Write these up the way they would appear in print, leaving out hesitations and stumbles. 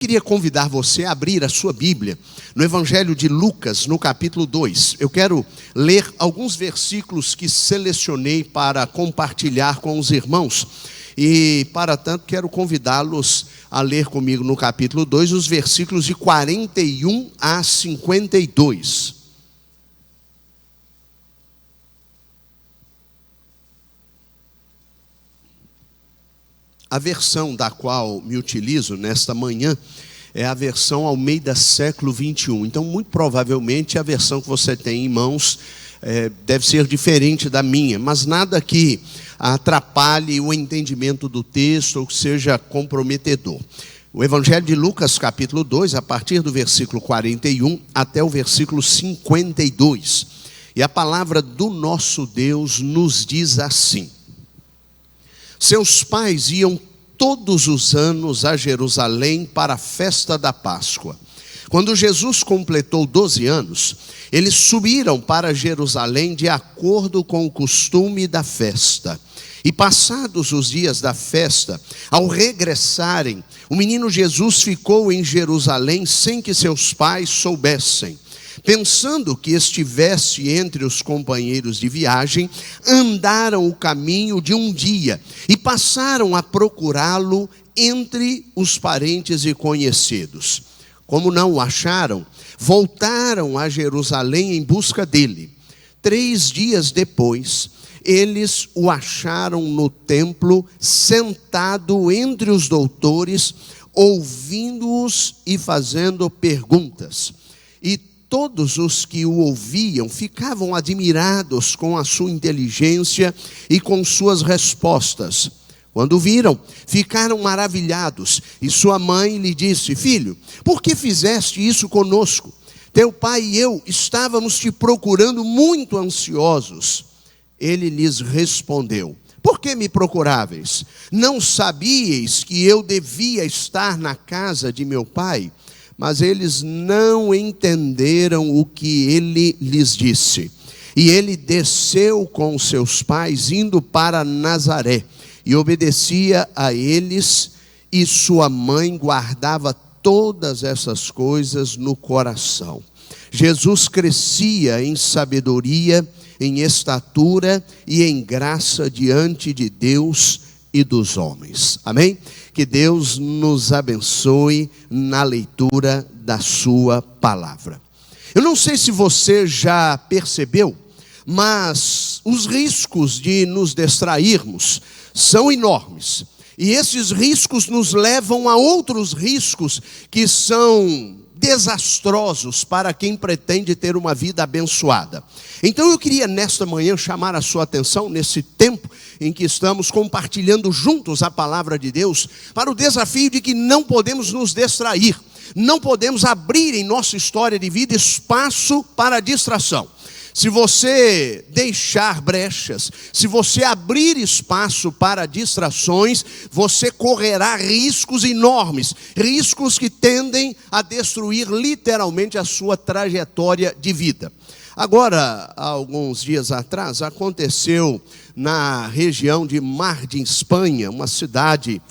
queria convidar você a abrir a sua Bíblia no Evangelho de Lucas, no capítulo 2. Eu quero ler alguns versículos que selecionei para compartilhar com os irmãos. E, para tanto, quero convidá-los a ler comigo no capítulo 2, os versículos de 41 a 52. A versão da qual me utilizo nesta manhã é a versão Almeida século 21. Então, muito provavelmente, a versão que você tem em mãos deve ser diferente da minha, mas nada que atrapalhe o entendimento do texto ou que seja comprometedor. O Evangelho de Lucas, capítulo 2, a partir do versículo 41 até o versículo 52. E a palavra do nosso Deus nos diz assim: seus pais iam todos os anos a Jerusalém para a festa da Páscoa. Quando Jesus completou 12 anos, eles subiram para Jerusalém de acordo com o costume da festa. E passados os dias da festa, ao regressarem, o menino Jesus ficou em Jerusalém sem que seus pais soubessem. Pensando que estivesse entre os companheiros de viagem, andaram o caminho de um dia e passaram a procurá-lo entre os parentes e conhecidos. Como não o acharam, voltaram a Jerusalém em busca dele. 3 dias depois, eles o acharam no templo, sentado entre os doutores, ouvindo-os e fazendo perguntas. E todos os que o ouviam ficavam admirados com a sua inteligência e com suas respostas. Quando o viram, ficaram maravilhados. E sua mãe lhe disse: filho, por que fizeste isso conosco? Teu pai e eu estávamos te procurando muito ansiosos. Ele lhes respondeu: por que me procuráveis? Não sabíeis que eu devia estar na casa de meu pai? Mas eles não entenderam o que ele lhes disse. E ele desceu com seus pais, indo para Nazaré, e obedecia a eles, e sua mãe guardava todas essas coisas no coração. Jesus crescia em sabedoria, em estatura e em graça diante de Deus e dos homens. Amém? Que Deus nos abençoe na leitura da sua palavra. Eu não sei se você já percebeu, mas os riscos de nos distrairmos são enormes. E esses riscos nos levam a outros riscos que são desastrosos para quem pretende ter uma vida abençoada. Então eu queria nesta manhã chamar a sua atenção, nesse tempo em que estamos compartilhando juntos a palavra de Deus, para o desafio de que não podemos nos distrair, não podemos abrir em nossa história de vida espaço para distração. Se você deixar brechas, se você abrir espaço para distrações, você correrá riscos enormes, riscos que tendem a destruir literalmente a sua trajetória de vida. Agora, há alguns dias atrás, aconteceu na região de Mar de Espanha, uma cidade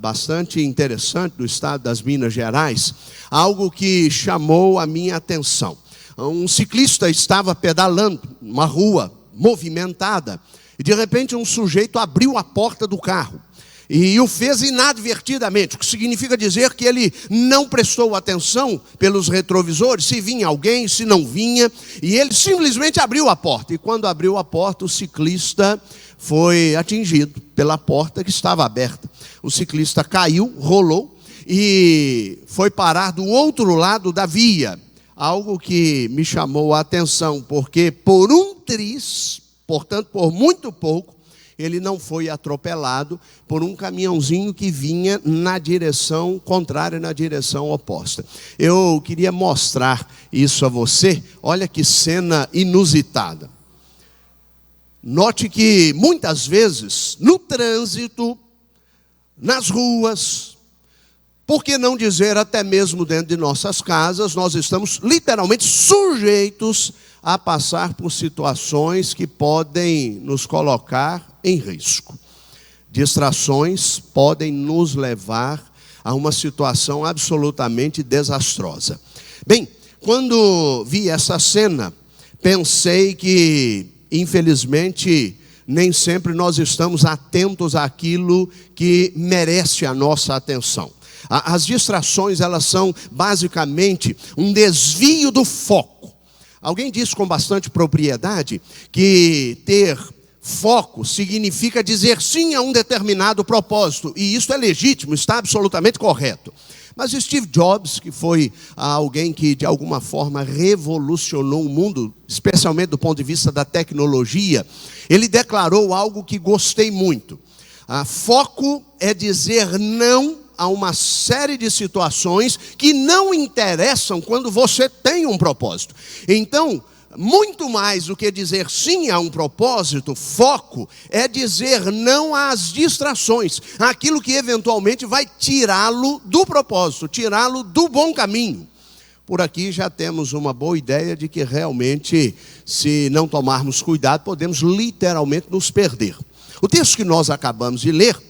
bastante interessante do estado das Minas Gerais, algo que chamou a minha atenção. Um ciclista estava pedalando numa rua movimentada e de repente um sujeito abriu a porta do carro e o fez inadvertidamente, o que significa dizer que ele não prestou atenção pelos retrovisores, se vinha alguém, se não vinha, e ele simplesmente abriu a porta. E quando abriu a porta, o ciclista foi atingido pela porta que estava aberta. O ciclista caiu, rolou e foi parar do outro lado da via. Algo que me chamou a atenção, porque por um triz, portanto por muito pouco, ele não foi atropelado por um caminhãozinho que vinha na direção contrária, na direção oposta. Eu queria mostrar isso a você. Olha que cena inusitada. Note que muitas vezes no trânsito, nas ruas, por que não dizer até mesmo dentro de nossas casas, nós estamos literalmente sujeitos a passar por situações que podem nos colocar em risco. Distrações podem nos levar a uma situação absolutamente desastrosa. Bem, quando vi essa cena, pensei que, infelizmente, nem sempre nós estamos atentos àquilo que merece a nossa atenção. As distrações, elas são basicamente um desvio do foco. Alguém disse com bastante propriedade que ter foco significa dizer sim a um determinado propósito, e isso é legítimo, está absolutamente correto. Mas Steve Jobs, que foi alguém que de alguma forma revolucionou o mundo, especialmente do ponto de vista da tecnologia, ele declarou algo que gostei muito. Foco é dizer não a uma série de situações que não interessam quando você tem um propósito. Então, muito mais do que dizer sim a um propósito, foco é dizer não às distrações, aquilo que eventualmente vai tirá-lo do propósito, tirá-lo do bom caminho. Por aqui já temos uma boa ideia de que realmente, se não tomarmos cuidado, podemos literalmente nos perder. O texto que nós acabamos de ler,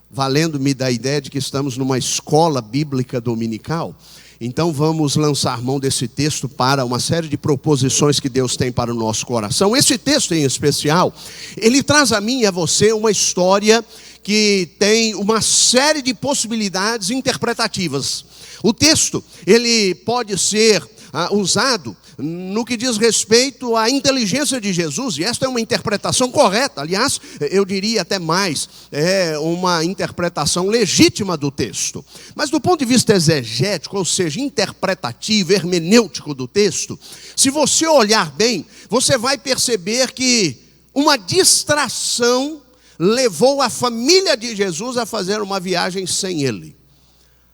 valendo-me da ideia de que estamos numa escola bíblica dominical, então vamos lançar mão desse texto para uma série de proposições que Deus tem para o nosso coração. Esse texto em especial, ele traz a mim e a você uma história que tem uma série de possibilidades interpretativas. O texto, ele pode ser usado no que diz respeito à inteligência de Jesus, e esta é uma interpretação correta, aliás, eu diria até mais, é uma interpretação legítima do texto. Mas do ponto de vista exegético, ou seja, interpretativo, hermenêutico do texto, se você olhar bem, você vai perceber que uma distração levou a família de Jesus a fazer uma viagem sem ele.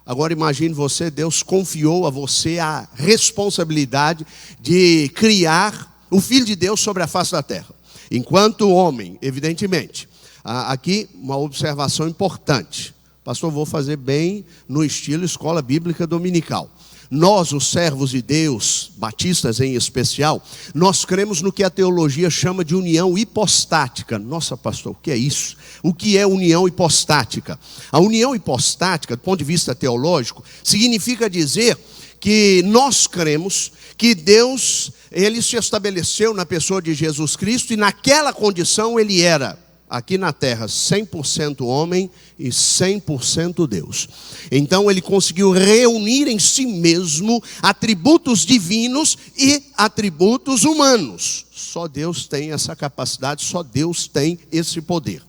Agora imagine você, Deus confiou a você a responsabilidade de criar o Filho de Deus sobre a face da terra. Enquanto homem, evidentemente. Aqui uma observação importante. Pastor, vou fazer bem no estilo escola bíblica dominical. Nós, os servos de Deus, batistas em especial, nós cremos no que a teologia chama de união hipostática. Nossa, pastor, o que é isso? O que é união hipostática? A união hipostática, do ponto de vista teológico, significa dizer que nós cremos que Deus, ele se estabeleceu na pessoa de Jesus Cristo, e naquela condição ele era, aqui na terra, 100% homem e 100% Deus. Então ele conseguiu reunir em si mesmo atributos divinos e atributos humanos. Só Deus tem essa capacidade, só Deus tem esse poder.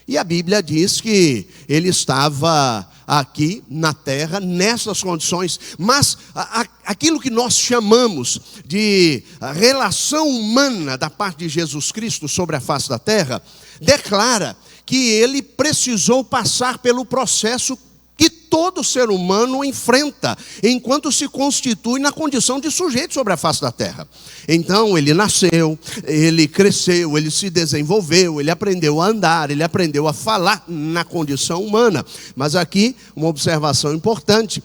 E a Bíblia diz que ele estava aqui na terra nessas condições, mas aquilo que nós chamamos de relação humana da parte de Jesus Cristo sobre a face da terra, declara que ele precisou passar pelo processo que todo ser humano enfrenta enquanto se constitui na condição de sujeito sobre a face da terra. Então ele nasceu, ele cresceu, ele se desenvolveu, ele aprendeu a andar, ele aprendeu a falar na condição humana. Mas aqui uma observação importante,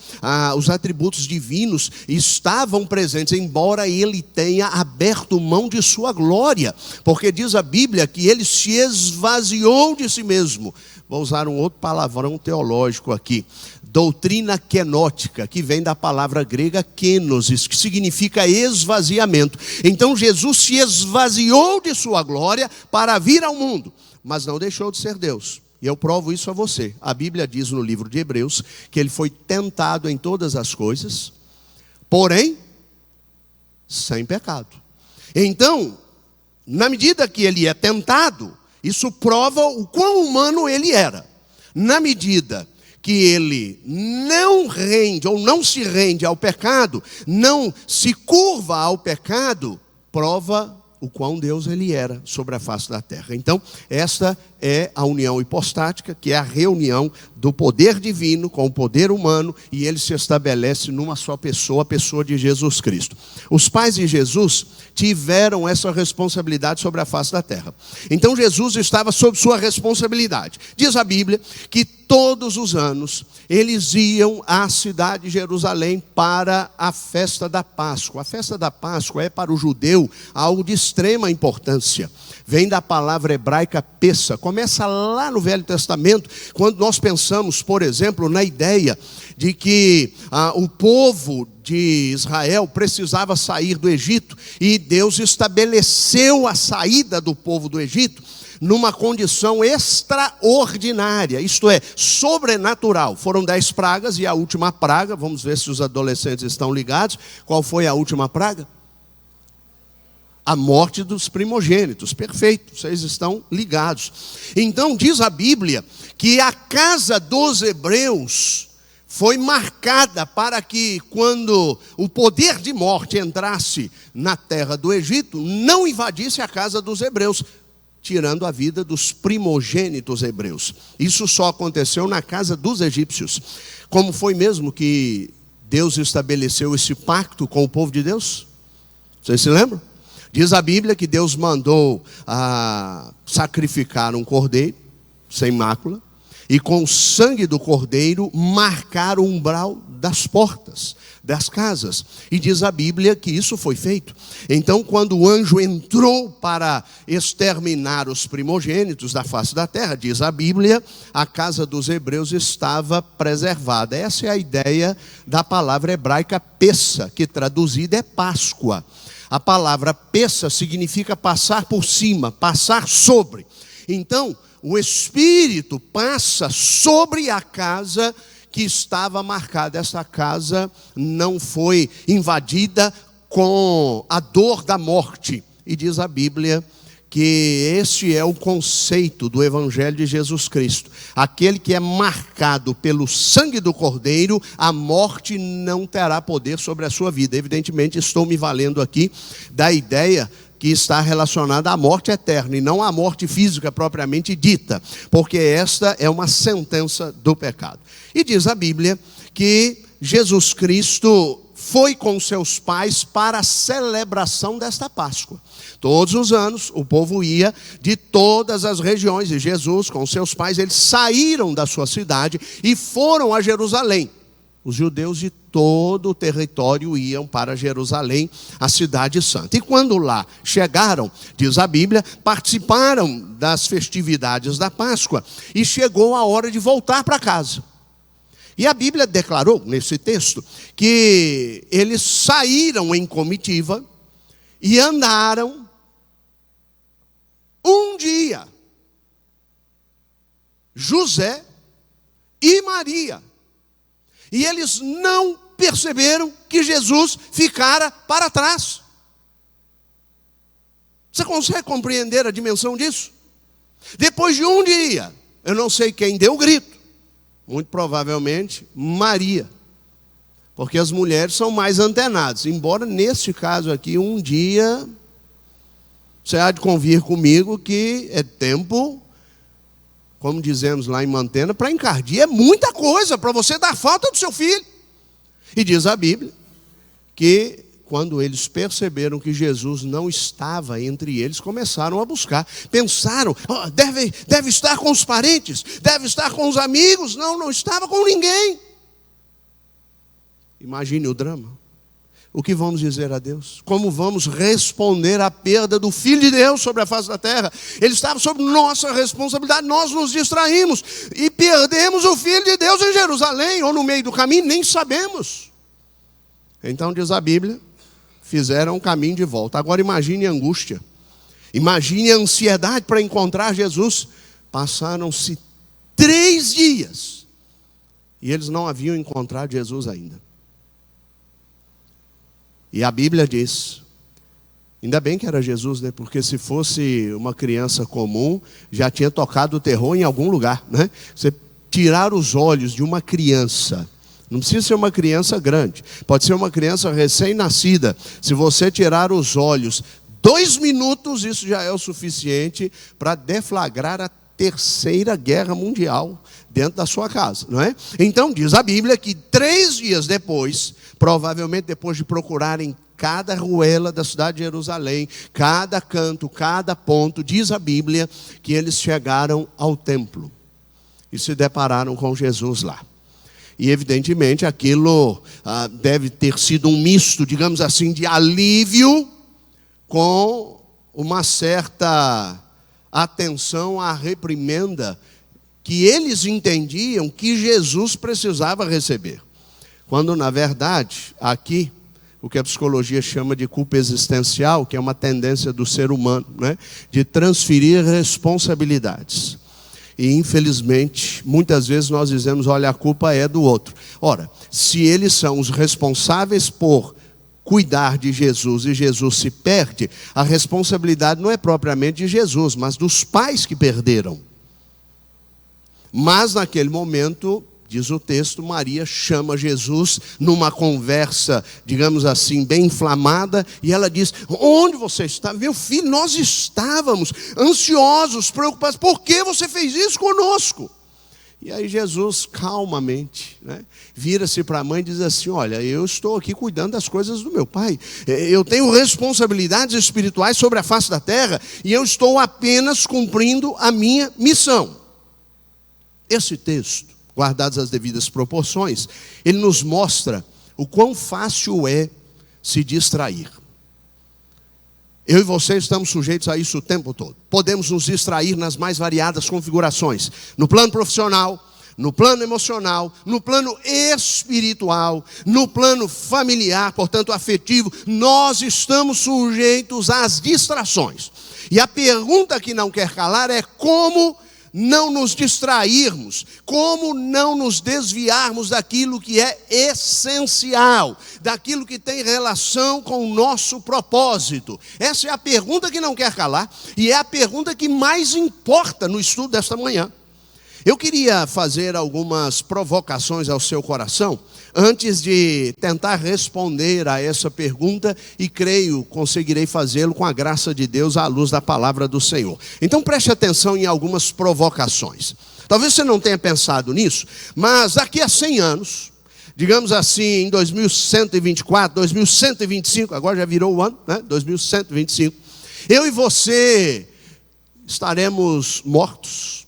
os atributos divinos estavam presentes, embora ele tenha aberto mão de sua glória, porque diz a Bíblia que ele se esvaziou de si mesmo. Vou usar um outro palavrão teológico aqui. Doutrina kenótica, que vem da palavra grega kenosis, que significa esvaziamento. Então Jesus se esvaziou de sua glória para vir ao mundo, mas não deixou de ser Deus. E eu provo isso a você. A Bíblia diz no livro de Hebreus que ele foi tentado em todas as coisas, porém, sem pecado. Então, na medida que ele é tentado, isso prova o quão humano ele era. Na medida que ele não rende ou não se rende ao pecado, não se curva ao pecado, prova o quão Deus ele era sobre a face da terra. Então, esta é a união hipostática, que é a reunião do poder divino com o poder humano, e ele se estabelece numa só pessoa, a pessoa de Jesus Cristo. Os pais de Jesus tiveram essa responsabilidade sobre a face da terra. Então Jesus estava sob sua responsabilidade. Diz a Bíblia que todos os anos eles iam à cidade de Jerusalém para a festa da Páscoa. A festa da Páscoa é para o judeu algo de extrema importância. Vem da palavra hebraica pessa, começa lá no Velho Testamento, quando nós pensamos, por exemplo, na ideia de que o povo de Israel precisava sair do Egito, e Deus estabeleceu a saída do povo do Egito numa condição extraordinária, isto é, sobrenatural. Foram 10 pragas, e a última praga, vamos ver se os adolescentes estão ligados, qual foi a última praga? A morte dos primogênitos. Perfeito, vocês estão ligados. Então diz a Bíblia que a casa dos hebreus foi marcada para que, quando o poder de morte entrasse na terra do Egito, não invadisse a casa dos hebreus, tirando a vida dos primogênitos hebreus. Isso só aconteceu na casa dos egípcios. Como foi mesmo que Deus estabeleceu esse pacto com o povo de Deus? Vocês se lembram? Diz a Bíblia que Deus mandou sacrificar um cordeiro sem mácula, e com o sangue do cordeiro marcar o umbral das portas das casas. E diz a Bíblia que isso foi feito. Então, quando o anjo entrou para exterminar os primogênitos da face da terra, diz a Bíblia, a casa dos hebreus estava preservada. Essa é a ideia da palavra hebraica pessa, que traduzida é Páscoa. A palavra pessa significa passar por cima, passar sobre. Então, o Espírito passa sobre a casa que estava marcada. Essa casa não foi invadida com a dor da morte. E diz a Bíblia que este é o conceito do Evangelho de Jesus Cristo. Aquele que é marcado pelo sangue do Cordeiro, a morte não terá poder sobre a sua vida. Evidentemente, estou me valendo aqui da ideia que está relacionada à morte eterna, e não à morte física propriamente dita, porque esta é uma sentença do pecado. E diz a Bíblia que Jesus Cristo foi com seus pais para a celebração desta Páscoa. Todos os anos o povo ia de todas as regiões, e Jesus com seus pais, eles saíram da sua cidade e foram a Jerusalém. Os judeus de todo o território iam para Jerusalém, a cidade santa. E quando lá chegaram, diz a Bíblia, participaram das festividades da Páscoa, e chegou a hora de voltar para casa. E a Bíblia declarou, nesse texto, que eles saíram em comitiva e andaram um dia. José e Maria. E eles não perceberam que Jesus ficara para trás. Você consegue compreender a dimensão disso? Depois de um dia, eu não sei quem deu o grito. Muito provavelmente Maria. Porque as mulheres são mais antenadas. Embora nesse caso aqui, um dia, você há de convir comigo que é tempo, como dizemos lá em Mantena, para encardir. É muita coisa para você dar falta do seu filho. E diz a Bíblia que quando eles perceberam que Jesus não estava entre eles, começaram a buscar. Pensaram, deve estar com os parentes, deve estar com os amigos. Não estava com ninguém. Imagine o drama. O que vamos dizer a Deus? Como vamos responder à perda do Filho de Deus sobre a face da terra? Ele estava sob nossa responsabilidade, nós nos distraímos e perdemos o Filho de Deus em Jerusalém, ou no meio do caminho, nem sabemos. Então diz a Bíblia, fizeram um caminho de volta. Agora imagine a angústia, imagine a ansiedade para encontrar Jesus. Passaram-se 3 dias e eles não haviam encontrado Jesus ainda. E a Bíblia diz, ainda bem que era Jesus, né? Porque se fosse uma criança comum, já tinha tocado o terror em algum lugar, né? Você tirar os olhos de uma criança, não precisa ser uma criança grande, pode ser uma criança recém-nascida. Se você tirar os olhos 2 minutos, isso já é o suficiente para deflagrar a Terceira Guerra Mundial dentro da sua casa, não é? Então diz a Bíblia que 3 dias depois, provavelmente depois de procurarem cada ruela da cidade de Jerusalém, cada canto, cada ponto, diz a Bíblia que eles chegaram ao templo e se depararam com Jesus lá. E evidentemente aquilo deve ter sido um misto, digamos assim, de alívio com uma certa atenção à reprimenda que eles entendiam que Jesus precisava receber. Quando, na verdade, aqui, o que a psicologia chama de culpa existencial, que é uma tendência do ser humano, né, de transferir responsabilidades. E, infelizmente, muitas vezes nós dizemos, olha, a culpa é do outro. Ora, se eles são os responsáveis por cuidar de Jesus e Jesus se perde, a responsabilidade não é propriamente de Jesus, mas dos pais que perderam. Mas naquele momento, diz o texto, Maria chama Jesus numa conversa, digamos assim, bem inflamada, e ela diz, onde você está? Meu filho, nós estávamos ansiosos, preocupados, por que você fez isso conosco? E aí Jesus, calmamente, né, vira-se para a mãe e diz assim, olha, eu estou aqui cuidando das coisas do meu pai. Eu tenho responsabilidades espirituais sobre a face da terra e eu estou apenas cumprindo a minha missão. Esse texto, guardadas as devidas proporções, ele nos mostra o quão fácil é se distrair. Eu e você estamos sujeitos a isso o tempo todo. Podemos nos distrair nas mais variadas configurações. No plano profissional, no plano emocional, no plano espiritual, no plano familiar, portanto afetivo. Nós estamos sujeitos às distrações. E a pergunta que não quer calar é como não nos distrairmos, como não nos desviarmos daquilo que é essencial, daquilo que tem relação com o nosso propósito. Essa é a pergunta que não quer calar e é a pergunta que mais importa no estudo desta manhã. Eu queria fazer algumas provocações ao seu coração antes de tentar responder a essa pergunta e creio conseguirei fazê-lo com a graça de Deus à luz da palavra do Senhor. Então preste atenção em algumas provocações. Talvez você não tenha pensado nisso, mas daqui a 100 anos, digamos assim, em 2124, 2125, agora já virou o ano, né? 2125, eu e você estaremos mortos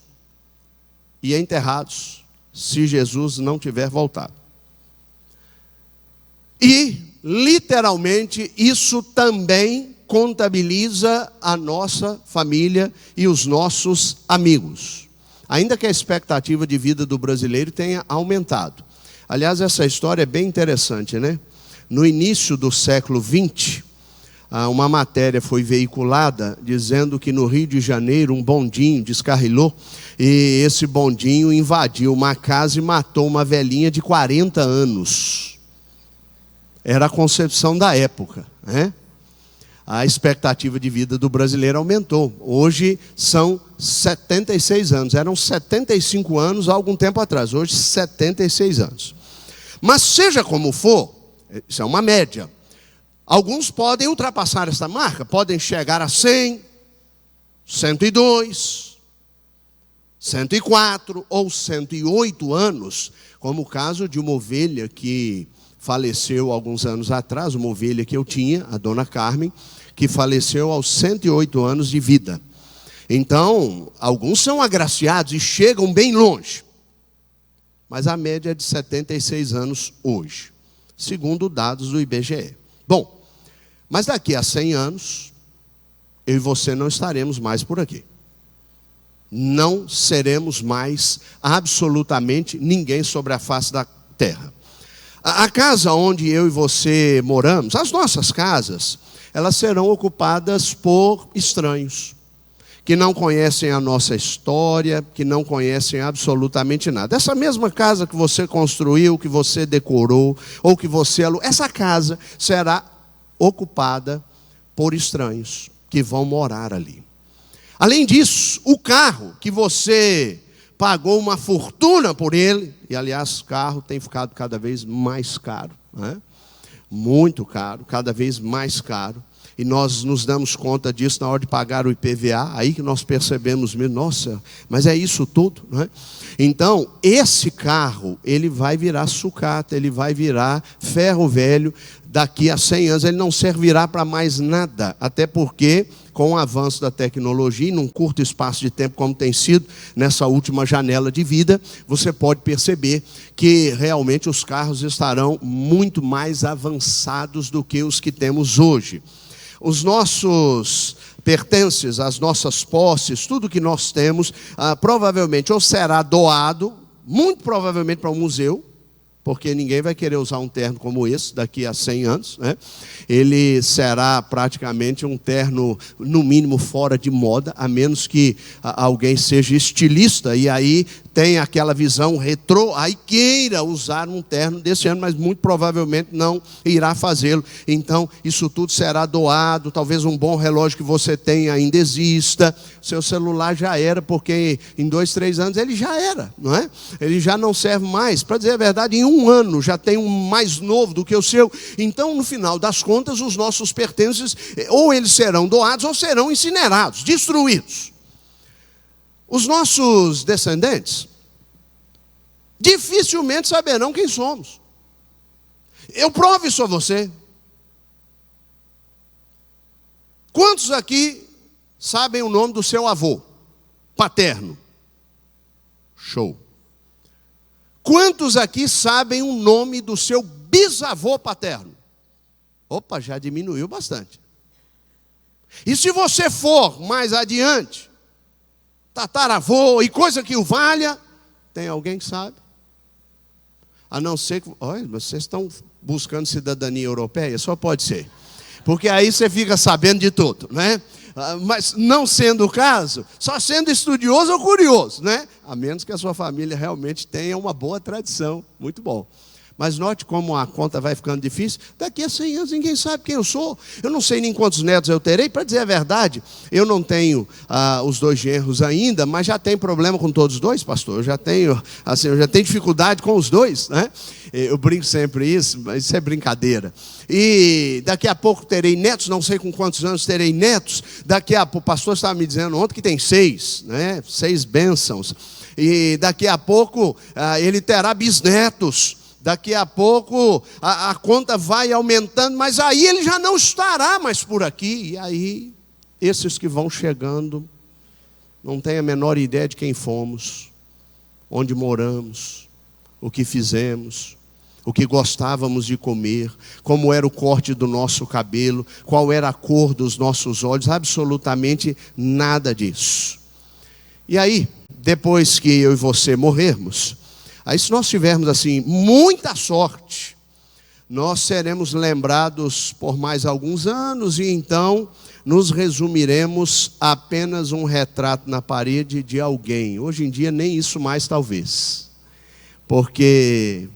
e enterrados se Jesus não tiver voltado. E, literalmente, isso também contabiliza a nossa família e os nossos amigos. Ainda que a expectativa de vida do brasileiro tenha aumentado. Aliás, essa história é bem interessante, né? No início do século XX, uma matéria foi veiculada dizendo que no Rio de Janeiro um bondinho descarrilou e esse bondinho invadiu uma casa e matou uma velhinha de 40 anos. Era a concepção da época, né? A expectativa de vida do brasileiro aumentou. Hoje são 76 anos. Eram 75 anos há algum tempo atrás. Hoje 76 anos. Mas seja como for, isso é uma média. Alguns podem ultrapassar essa marca. Podem chegar a 100, 102, 104 ou 108 anos. Como o caso de uma ovelha que faleceu alguns anos atrás, uma ovelha que eu tinha, a dona Carmen, que faleceu aos 108 anos de vida. Então, alguns são agraciados e chegam bem longe. Mas a média é de 76 anos hoje, segundo dados do IBGE. Bom, mas daqui a 100 anos, eu e você não estaremos mais por aqui. Não seremos mais absolutamente ninguém sobre a face da terra. A casa onde eu e você moramos, as nossas casas, elas serão ocupadas por estranhos, que não conhecem a nossa história, que não conhecem absolutamente nada. Essa mesma casa que você construiu, que você decorou, ou que você alugou, essa casa será ocupada por estranhos, que vão morar ali. Além disso, o carro que você pagou uma fortuna por ele, e aliás, o carro tem ficado cada vez mais caro, né? Muito caro, cada vez mais caro, e nós nos damos conta disso na hora de pagar o IPVA, aí que nós percebemos mesmo, nossa, mas é isso tudo, né? Então, esse carro, ele vai virar sucata, ele vai virar ferro velho, daqui a 100 anos ele não servirá para mais nada, até porque com o avanço da tecnologia, e num curto espaço de tempo como tem sido nessa última janela de vida, você pode perceber que realmente os carros estarão muito mais avançados do que os que temos hoje. Os nossos pertences, as nossas posses, tudo que nós temos, provavelmente ou será doado, muito provavelmente para um museu, porque ninguém vai querer usar um terno como esse daqui a 100 anos, né? Ele será praticamente um terno, no mínimo, fora de moda, a menos que alguém seja estilista e aí tem aquela visão retrô, aí queira usar um terno desse ano, mas muito provavelmente não irá fazê-lo. Então, isso tudo será doado, talvez um bom relógio que você tenha ainda exista, seu celular já era, porque em 2, 3 anos ele já era, não é? Ele já não serve mais. Para dizer a verdade, em 1 ano já tem um mais novo do que o seu. Então, no final das contas, os nossos pertences, ou eles serão doados ou serão incinerados, destruídos. Os nossos descendentes dificilmente saberão quem somos. Eu provo isso a você. Quantos aqui sabem o nome do seu avô paterno? Show. Quantos aqui sabem o nome do seu bisavô paterno? Opa, já diminuiu bastante. E se você for mais adiante, tataravô e coisa que o valha, tem alguém que sabe? A não ser que... Olha, vocês estão buscando cidadania europeia? Só pode ser. Porque aí você fica sabendo de tudo, né? Mas não sendo o caso, só sendo estudioso ou curioso, né? A menos que a sua família realmente tenha uma boa tradição. Muito bom. Mas note como a conta vai ficando difícil. Daqui a 100 anos ninguém sabe quem eu sou. Eu não sei nem quantos netos eu terei. Para dizer a verdade, eu não tenho os 2 genros ainda, mas já tenho problema com todos os 2, pastor. Eu já tenho dificuldade com os 2, né? Eu brinco sempre isso, mas isso é brincadeira. E daqui a pouco terei netos, não sei com quantos anos terei netos. Daqui a pouco, o pastor estava me dizendo ontem que tem 6, né? 6 bênçãos. E daqui a pouco ele terá bisnetos. Daqui a pouco a conta vai aumentando, mas aí ele já não estará mais por aqui. E aí, esses que vão chegando, não têm a menor ideia de quem fomos, onde moramos, o que fizemos, o que gostávamos de comer, como era o corte do nosso cabelo, qual era a cor dos nossos olhos, absolutamente nada disso. E aí, depois que eu e você morrermos, aí se nós tivermos assim muita sorte, nós seremos lembrados por mais alguns anos e então nos resumiremos a apenas um retrato na parede de alguém. Hoje em dia nem isso mais talvez, porque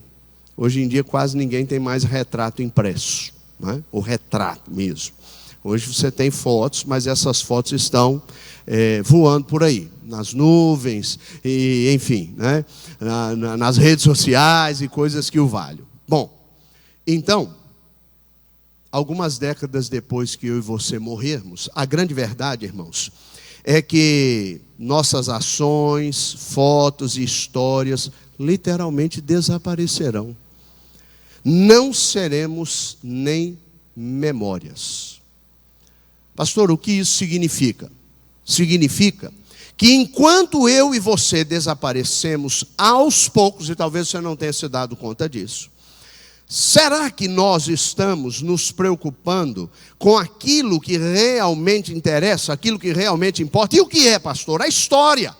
hoje em dia quase ninguém tem mais retrato impresso, não é? O retrato mesmo. Hoje você tem fotos, mas essas fotos estão voando por aí, nas nuvens, e, enfim, né? Nas redes sociais e coisas que o valham. Bom, então, algumas décadas depois que eu e você morrermos, a grande verdade, irmãos, é que nossas ações, fotos e histórias literalmente desaparecerão. Não seremos nem memórias. Pastor, o que isso significa? Significa que enquanto eu e você desaparecemos aos poucos, e talvez você não tenha se dado conta disso, será que nós estamos nos preocupando com aquilo que realmente interessa, aquilo que realmente importa? E o que é, pastor? A história,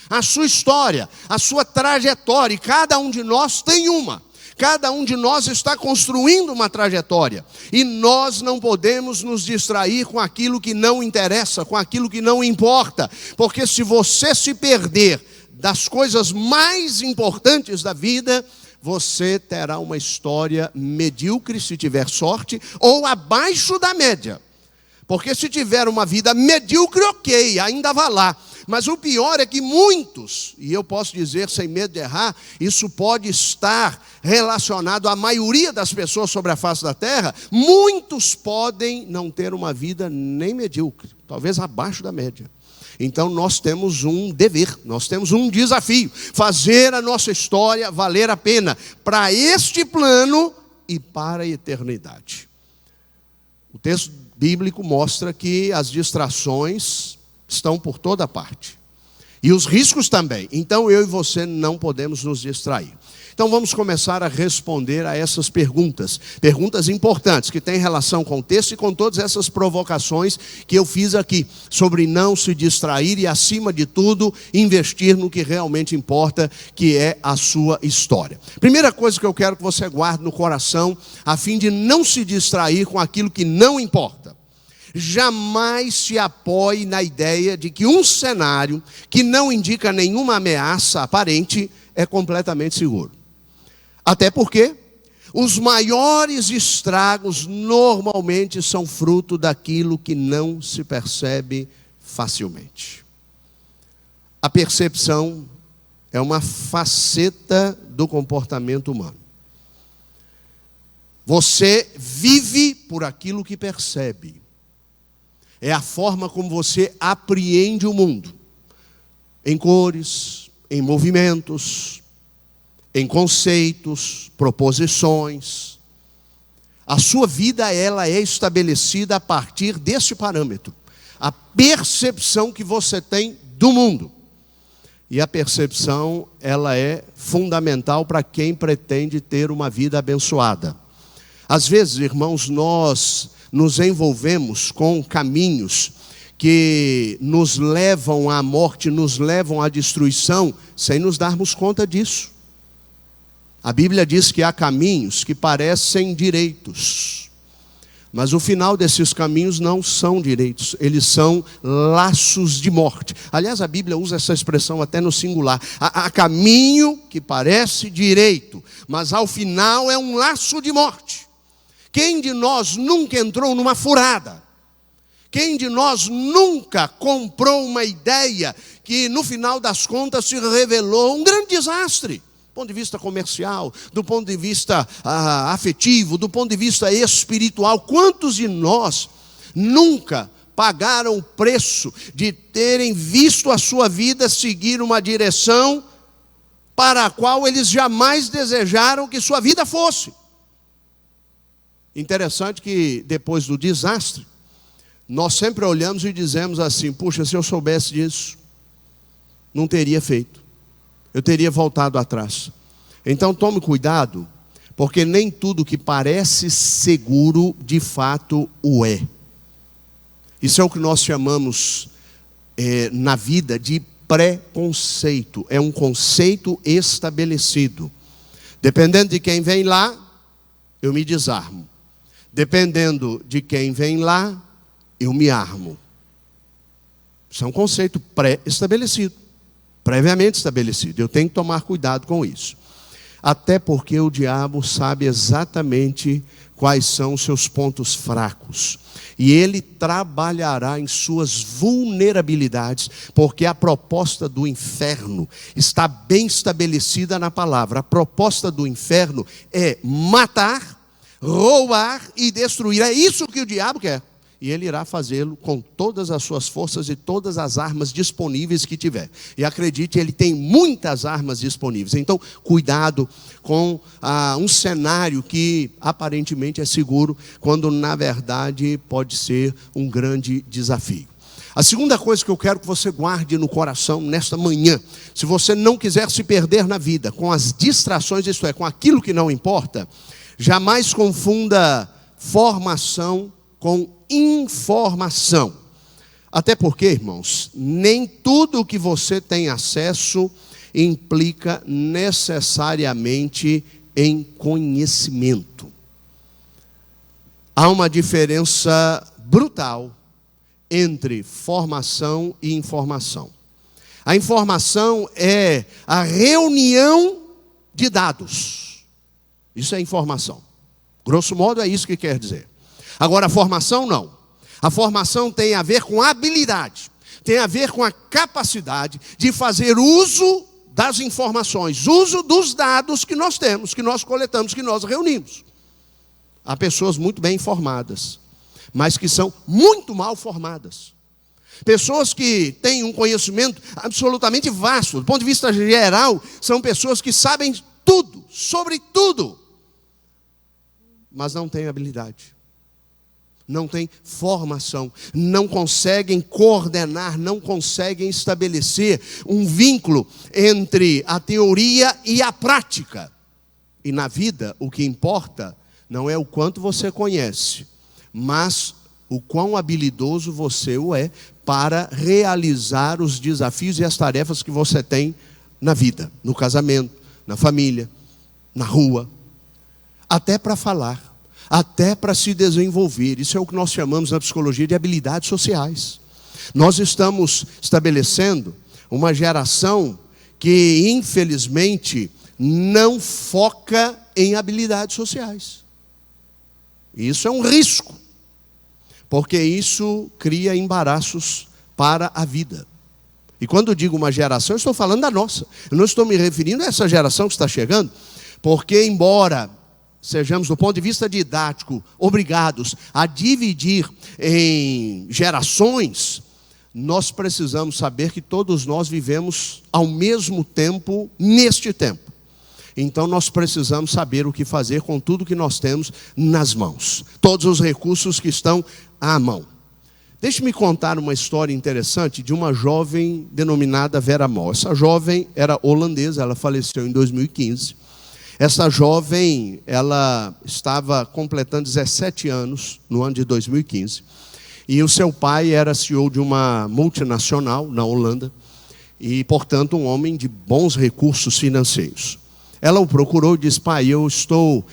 a sua trajetória, e cada um de nós tem uma. Cada um de nós está construindo uma trajetória. E nós não podemos nos distrair com aquilo que não interessa, com aquilo que não importa. Porque se você se perder das coisas mais importantes da vida, você terá uma história medíocre, se tiver sorte, ou abaixo da média. Porque se tiver uma vida medíocre, ok, ainda vai lá. Mas o pior é que muitos, e eu posso dizer sem medo de errar, isso pode estar relacionado à maioria das pessoas sobre a face da terra, muitos podem não ter uma vida nem medíocre, talvez abaixo da média. Então nós temos um dever, nós temos um desafio, fazer a nossa história valer a pena para este plano e para a eternidade. O texto bíblico mostra que as distrações estão por toda parte. E os riscos também. Então eu e você não podemos nos distrair. Então vamos começar a responder a essas perguntas. Perguntas importantes, que têm relação com o texto e com todas essas provocações que eu fiz aqui. Sobre não se distrair e, acima de tudo, investir no que realmente importa, que é a sua história. Primeira coisa que eu quero que você guarde no coração, a fim de não se distrair com aquilo que não importa. Jamais se apoie na ideia de que um cenário que não indica nenhuma ameaça aparente é completamente seguro. Até porque os maiores estragos normalmente são fruto daquilo que não se percebe facilmente. A percepção é uma faceta do comportamento humano. Você vive por aquilo que percebe. É a forma como você apreende o mundo. Em cores, em movimentos, em conceitos, proposições. A sua vida, ela é estabelecida a partir desse parâmetro. A percepção que você tem do mundo. E a percepção, ela é fundamental para quem pretende ter uma vida abençoada. Às vezes, irmãos, nós nos envolvemos com caminhos que nos levam à morte, nos levam à destruição, sem nos darmos conta disso. A Bíblia diz que há caminhos que parecem direitos, mas o final desses caminhos não são direitos, eles são laços de morte. Aliás, a Bíblia usa essa expressão até no singular. Há caminho que parece direito, mas ao final é um laço de morte. Quem de nós nunca entrou numa furada? Quem de nós nunca comprou uma ideia que no final das contas se revelou um grande desastre? Do ponto de vista comercial, do ponto de vista afetivo, do ponto de vista espiritual. Quantos de nós nunca pagaram o preço de terem visto a sua vida seguir uma direção para a qual eles jamais desejaram que sua vida fosse? Interessante que depois do desastre, nós sempre olhamos e dizemos assim: puxa, se eu soubesse disso, não teria feito. Eu teria voltado atrás. Então tome cuidado, porque nem tudo que parece seguro, de fato o é. Isso é o que nós chamamos na vida de preconceito. É um conceito estabelecido. Dependendo de quem vem lá, eu me desarmo. Dependendo de quem vem lá, eu me armo. Isso é um conceito pré-estabelecido. Previamente estabelecido. Eu tenho que tomar cuidado com isso. Até porque o diabo sabe exatamente quais são os seus pontos fracos. E ele trabalhará em suas vulnerabilidades, porque a proposta do inferno está bem estabelecida na palavra. A proposta do inferno é matar, roubar e destruir. É isso que o diabo quer. E ele irá fazê-lo com todas as suas forças e todas as armas disponíveis que tiver. E acredite, ele tem muitas armas disponíveis. Então, cuidado com um cenário que aparentemente é seguro, quando na verdade pode ser um grande desafio. A segunda coisa que eu quero que você guarde no coração nesta manhã: se você não quiser se perder na vida com as distrações, isto é, com aquilo que não importa, jamais confunda formação com informação. Até porque, irmãos, nem tudo que você tem acesso implica necessariamente em conhecimento. Há uma diferença brutal entre formação e informação. A informação é a reunião de dados. Isso é informação. Grosso modo, é isso que quer dizer. Agora, a formação não. A formação tem a ver com habilidade, tem a ver com a capacidade de fazer uso das informações, uso dos dados que nós temos, que nós coletamos, que nós reunimos. Há pessoas muito bem informadas, mas que são muito mal formadas. Pessoas que têm um conhecimento absolutamente vasto, do ponto de vista geral, são pessoas que sabem tudo, sobre tudo, mas não têm habilidade. não têm formação, não conseguem coordenar, não conseguem estabelecer um vínculo entre a teoria e a prática. E na vida, o que importa não é o quanto você conhece, mas o quão habilidoso você é para realizar os desafios e as tarefas que você tem na vida, no casamento, na família, na rua, até para falar, até para se desenvolver. Isso é o que nós chamamos na psicologia de habilidades sociais. Nós estamos estabelecendo uma geração que, infelizmente, não foca em habilidades sociais. Isso é um risco, porque isso cria embaraços para a vida. E quando eu digo uma geração, eu estou falando da nossa. Eu não estou me referindo a essa geração que está chegando, porque embora sejamos, do ponto de vista didático, obrigados a dividir em gerações, nós precisamos saber que todos nós vivemos ao mesmo tempo, neste tempo. Então nós precisamos saber o que fazer com tudo que nós temos nas mãos. Todos os recursos que estão à mão. Deixe-me contar uma história interessante de uma jovem denominada Vera Mol. Essa jovem era holandesa, ela faleceu em 2015. Essa jovem, ela estava completando 17 anos no ano de 2015. E o seu pai era CEO de uma multinacional na Holanda. E, portanto, um homem de bons recursos financeiros. Ela o procurou e disse: pai, eu estou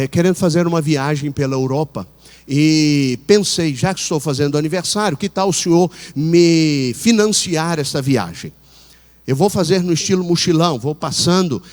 querendo fazer uma viagem pela Europa. E pensei, já que estou fazendo aniversário, que tal o senhor me financiar essa viagem? Eu vou fazer no estilo mochilão, vou passando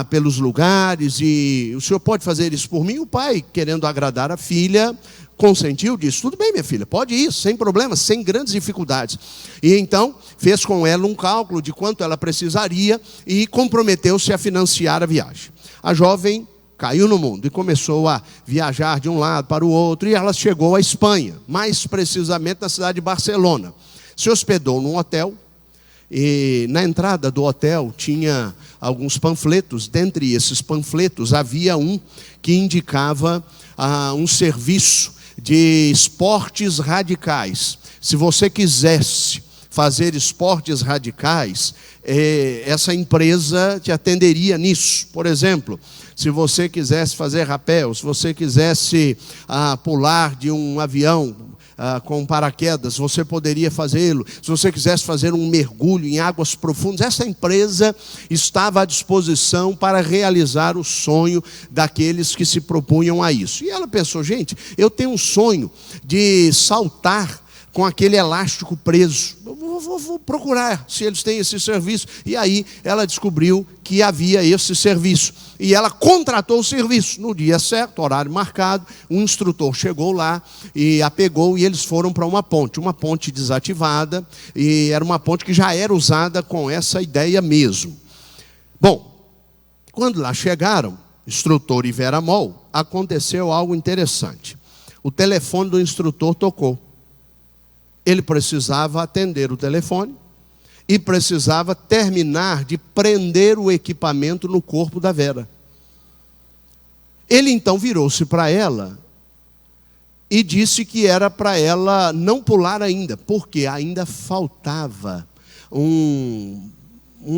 pelos lugares e o senhor pode fazer isso por mim? O pai, querendo agradar a filha, consentiu, disse: tudo bem, minha filha, pode ir, sem problemas, sem grandes dificuldades. E então fez com ela um cálculo de quanto ela precisaria e comprometeu-se a financiar a viagem. A jovem caiu no mundo e começou a viajar de um lado para o outro, e ela chegou à Espanha, mais precisamente na cidade de Barcelona. Se hospedou num hotel, e na entrada do hotel tinha alguns panfletos. Dentre esses panfletos havia um que indicava um serviço de esportes radicais. Se você quisesse fazer esportes radicais, essa empresa te atenderia nisso. Por exemplo, se você quisesse fazer rapel, se você quisesse pular de um avião com paraquedas, você poderia fazê-lo. Se você quisesse fazer um mergulho em águas profundas, essa empresa estava à disposição para realizar o sonho daqueles que se propunham a isso. E ela pensou: gente, eu tenho um sonho de saltar com aquele elástico preso. Eu vou procurar se eles têm esse serviço. E aí ela descobriu que havia esse serviço. E ela contratou o serviço. No dia certo, horário marcado, um instrutor chegou lá e a pegou, e eles foram para uma ponte desativada, e era uma ponte que já era usada com essa ideia mesmo. Bom, quando lá chegaram, instrutor e Vera Mol, aconteceu algo interessante. O telefone do instrutor tocou. Ele precisava atender o telefone e precisava terminar de prender o equipamento no corpo da Vera. Ele então virou-se para ela e disse que era para ela não pular ainda, porque ainda faltava um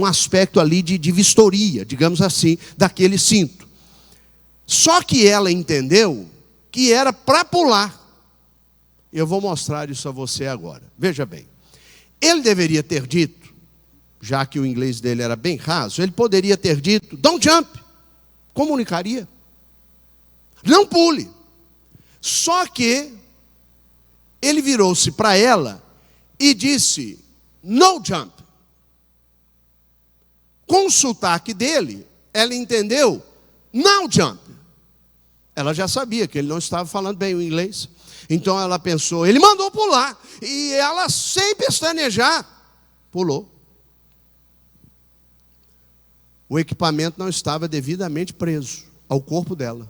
aspecto ali de vistoria, digamos assim, daquele cinto. Só que ela entendeu que era para pular. Eu vou mostrar isso a você agora. Veja bem. Ele deveria ter dito, já que o inglês dele era bem raso, ele poderia ter dito: don't jump. Comunicaria. Não pule. Só que ele virou-se para ela e disse: no jump. Com o sotaque dele, ela entendeu: no jump. Ela já sabia que ele não estava falando bem o inglês. Então ela pensou: ele mandou pular. E ela, sem pestanejar, pulou. O equipamento não estava devidamente preso ao corpo dela.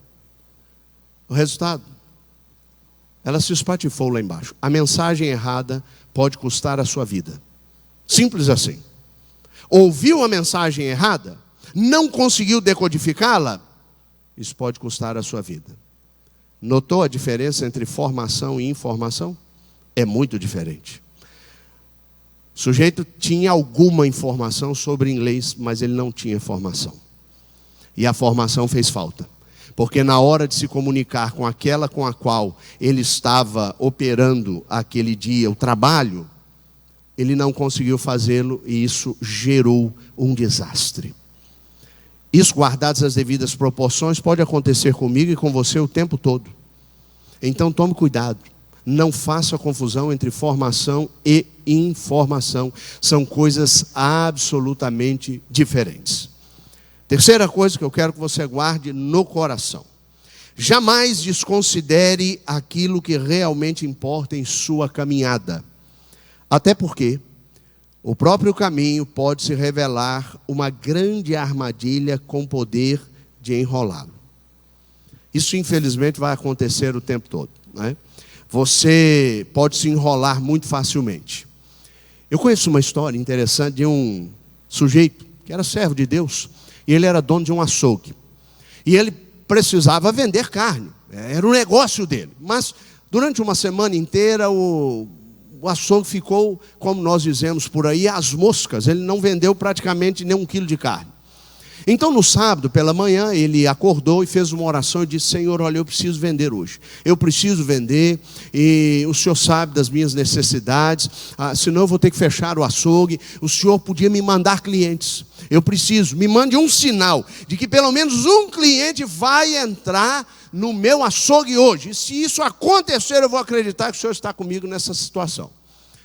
O resultado? Ela se espatifou lá embaixo. A mensagem errada pode custar a sua vida. Simples assim. Ouviu a mensagem errada, não conseguiu decodificá-la, isso pode custar a sua vida. Notou a diferença entre formação e informação? É muito diferente. O sujeito tinha alguma informação sobre inglês, mas ele não tinha formação. E a formação fez falta. Porque na hora de se comunicar com aquela com a qual ele estava operando aquele dia, o trabalho, ele não conseguiu fazê-lo e isso gerou um desastre. Isso, guardadas as devidas proporções, pode acontecer comigo e com você o tempo todo. Então tome cuidado. Não faça confusão entre formação e informação. São coisas absolutamente diferentes. Terceira coisa que eu quero que você guarde no coração. Jamais desconsidere aquilo que realmente importa em sua caminhada. Até porque o próprio caminho pode se revelar uma grande armadilha com poder de enrolá-lo. Isso, infelizmente, vai acontecer o tempo todo, né? Você pode se enrolar muito facilmente. Eu conheço uma história interessante de um sujeito que era servo de Deus, e ele era dono de um açougue. E ele precisava vender carne, era o negócio dele. Mas durante uma semana inteira o açougue ficou, como nós dizemos por aí, às moscas. Ele não vendeu praticamente nem 1 quilo de carne. Então no sábado pela manhã ele acordou e fez uma oração e disse: Senhor, olha, eu preciso vender hoje. Eu preciso vender e o Senhor sabe das minhas necessidades, senão eu vou ter que fechar o açougue. O Senhor podia me mandar clientes. Eu preciso, me mande um sinal de que pelo menos um cliente vai entrar no meu açougue hoje. E se isso acontecer, eu vou acreditar que o Senhor está comigo nessa situação.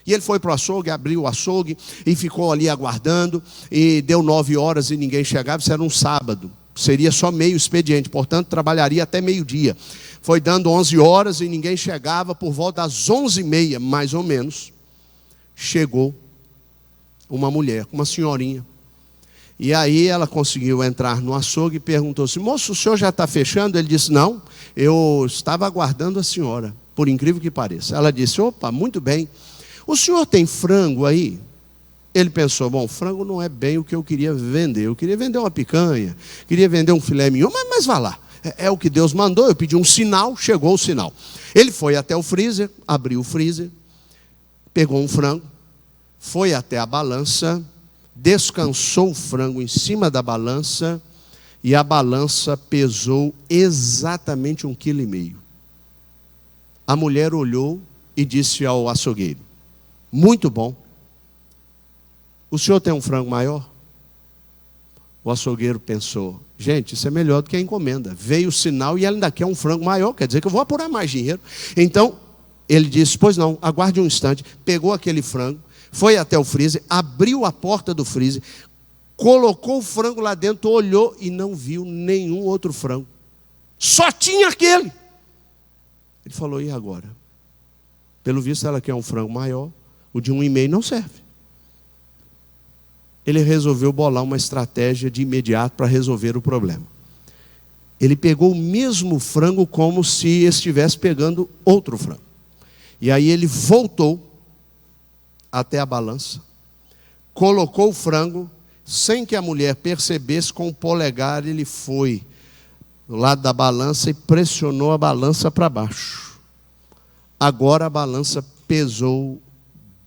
E ele foi para o açougue, abriu o açougue e ficou ali aguardando. E deu 9 horas e ninguém chegava. Isso era um sábado, seria só meio expediente, portanto trabalharia até meio-dia. Foi dando 11 horas e ninguém chegava. Por volta das 11h30, mais ou menos, chegou uma mulher, uma senhorinha. E aí ela conseguiu entrar no açougue e perguntou assim: moço, o senhor já está fechando? Ele disse: não, eu estava aguardando a senhora, por incrível que pareça. Ela disse: opa, muito bem. O senhor tem frango aí? Ele pensou: bom, frango não é bem o que eu queria vender. Eu queria vender uma picanha, queria vender um filé mignon, mas vá lá. É o que Deus mandou. Eu pedi um sinal, chegou o sinal. Ele foi até o freezer, abriu o freezer, pegou um frango, foi até a balança, descansou o frango em cima da balança e a balança pesou exatamente 1,5 kg. A mulher olhou e disse ao açougueiro: muito bom. O senhor tem um frango maior? O açougueiro pensou: gente, isso é melhor do que a encomenda. Veio o sinal e ela ainda quer um frango maior, quer dizer que eu vou apurar mais dinheiro. Então, ele disse: pois não, aguarde um instante. Pegou aquele frango, foi até o freezer, abriu a porta do freezer, colocou o frango lá dentro, olhou e não viu nenhum outro frango. Só tinha aquele. Ele falou: e agora? Pelo visto ela quer um frango maior, o de 1,5 não serve. Ele resolveu bolar uma estratégia de imediato para resolver o problema. Ele pegou o mesmo frango como se estivesse pegando outro frango. E aí ele voltou até a balança, colocou o frango, sem que a mulher percebesse, com o polegar ele foi do lado da balança e pressionou a balança para baixo. Agora a balança pesou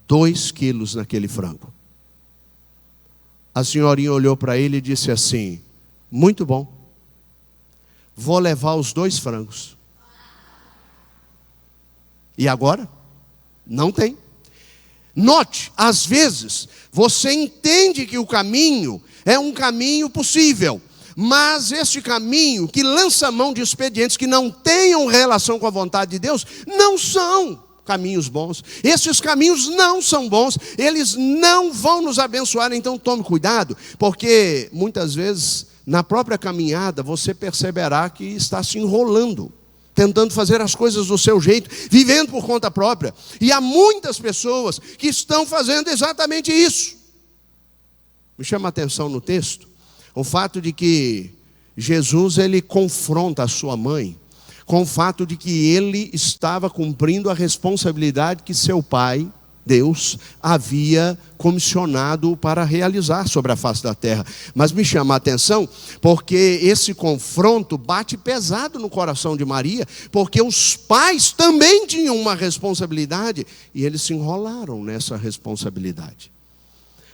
2 quilos naquele frango. A senhorinha olhou para ele e disse assim: muito bom, vou levar os 2 frangos. E agora? Não tem. Note, às vezes, você entende que o caminho é um caminho possível, mas este caminho que lança mão de expedientes que não tenham relação com a vontade de Deus, não são caminhos bons. Esses caminhos não são bons, eles não vão nos abençoar. Então tome cuidado, porque muitas vezes na própria caminhada você perceberá que está se enrolando, tentando fazer as coisas do seu jeito, vivendo por conta própria. E há muitas pessoas que estão fazendo exatamente isso. Me chama a atenção no texto o fato de que Jesus ele confronta a sua mãe com o fato de que ele estava cumprindo a responsabilidade que seu pai Deus havia comissionado para realizar sobre a face da terra. Mas me chama a atenção, porque esse confronto bate pesado no coração de Maria, porque os pais também tinham uma responsabilidade, e eles se enrolaram nessa responsabilidade.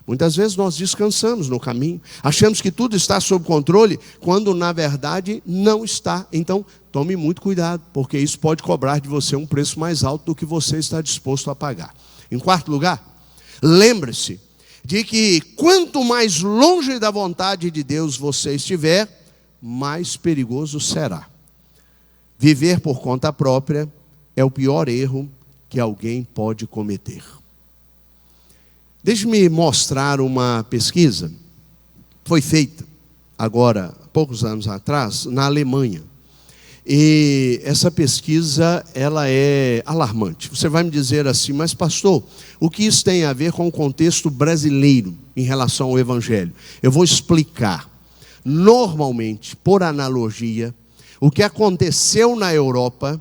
Muitas vezes nós descansamos no caminho, achamos que tudo está sob controle, quando na verdade não está. Então, tome muito cuidado, porque isso pode cobrar de você um preço mais alto do que você está disposto a pagar. Em quarto lugar, lembre-se de que quanto mais longe da vontade de Deus você estiver, mais perigoso será. Viver por conta própria é o pior erro que alguém pode cometer. Deixe-me mostrar uma pesquisa, foi feita agora, poucos anos atrás, na Alemanha. E essa pesquisa, ela é alarmante. Você vai me dizer assim, mas pastor, o que isso tem a ver com o contexto brasileiro em relação ao Evangelho? Eu vou explicar. Normalmente, por analogia, o que aconteceu na Europa,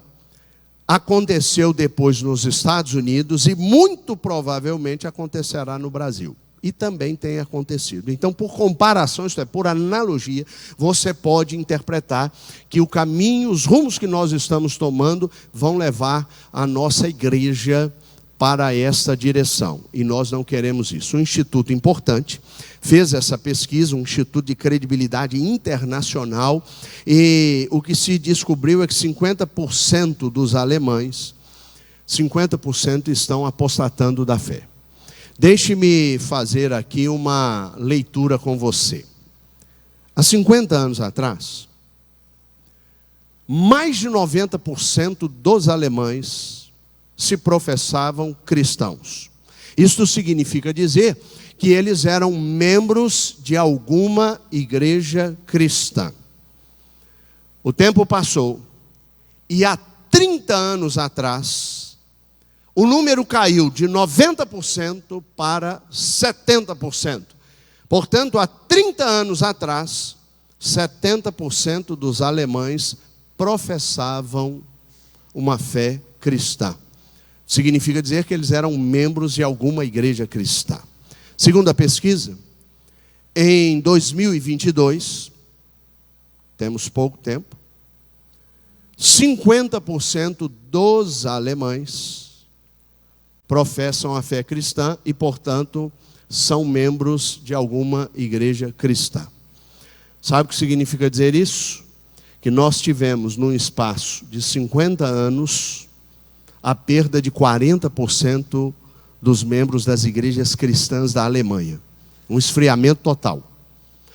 aconteceu depois nos Estados Unidos e muito provavelmente acontecerá no Brasil. E também tem acontecido. Então, por comparação, isto é, por analogia, você pode interpretar que o caminho, os rumos que nós estamos tomando vão levar a nossa igreja para esta direção. E nós não queremos isso. Um instituto importante fez essa pesquisa, um instituto de credibilidade internacional, e o que se descobriu é que 50% dos alemães, 50% estão apostatando da fé. Deixe-me fazer aqui uma leitura com você. Há 50 anos atrás, mais de 90% dos alemães se professavam cristãos. Isto significa dizer que eles eram membros de alguma igreja cristã. O tempo passou e há 30 anos atrás, o número caiu de 90% para 70%. Portanto, há 30 anos atrás, 70% dos alemães professavam uma fé cristã. Significa dizer que eles eram membros de alguma igreja cristã. Segundo a pesquisa, em 2022, temos pouco tempo, 50% dos alemães professam a fé cristã e, portanto, são membros de alguma igreja cristã. Sabe o que significa dizer isso? Que nós tivemos, num espaço de 50 anos, a perda de 40% dos membros das igrejas cristãs da Alemanha. Um esfriamento total.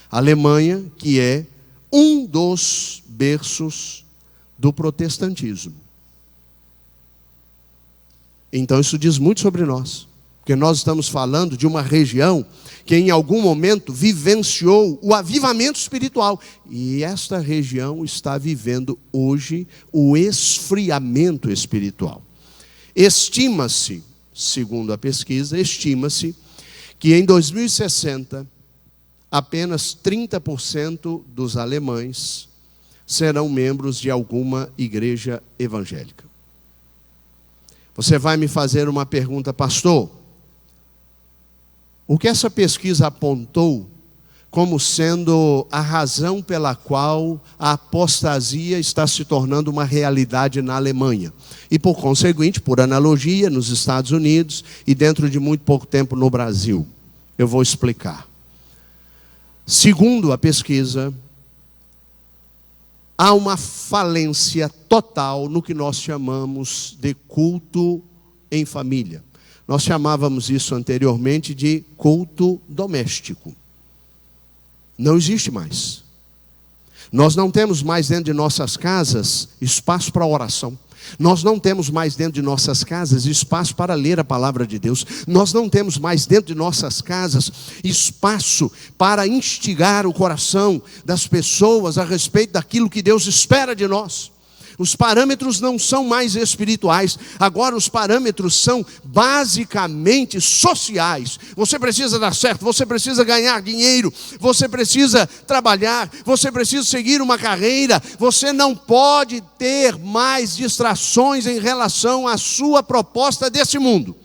A Alemanha, que é um dos berços do protestantismo. Então isso diz muito sobre nós, porque nós estamos falando de uma região que em algum momento vivenciou o avivamento espiritual, e esta região está vivendo hoje o esfriamento espiritual. Estima-se, segundo a pesquisa, estima-se que em 2060 apenas 30% dos alemães serão membros de alguma igreja evangélica. Você vai me fazer uma pergunta, pastor. O que essa pesquisa apontou como sendo a razão pela qual a apostasia está se tornando uma realidade na Alemanha? E por conseguinte, por analogia, nos Estados Unidos e dentro de muito pouco tempo no Brasil. Eu vou explicar. Segundo a pesquisa, há uma falência total no que nós chamamos de culto em família. Nós chamávamos isso anteriormente de culto doméstico. Não existe mais. Nós não temos mais dentro de nossas casas espaço para oração. Nós não temos mais dentro de nossas casas espaço para ler a palavra de Deus. Nós não temos mais dentro de nossas casas espaço para instigar o coração das pessoas a respeito daquilo que Deus espera de nós. Os parâmetros não são mais espirituais, agora os parâmetros são basicamente sociais. Você precisa dar certo, você precisa ganhar dinheiro, você precisa trabalhar, você precisa seguir uma carreira, você não pode ter mais distrações em relação à sua proposta desse mundo.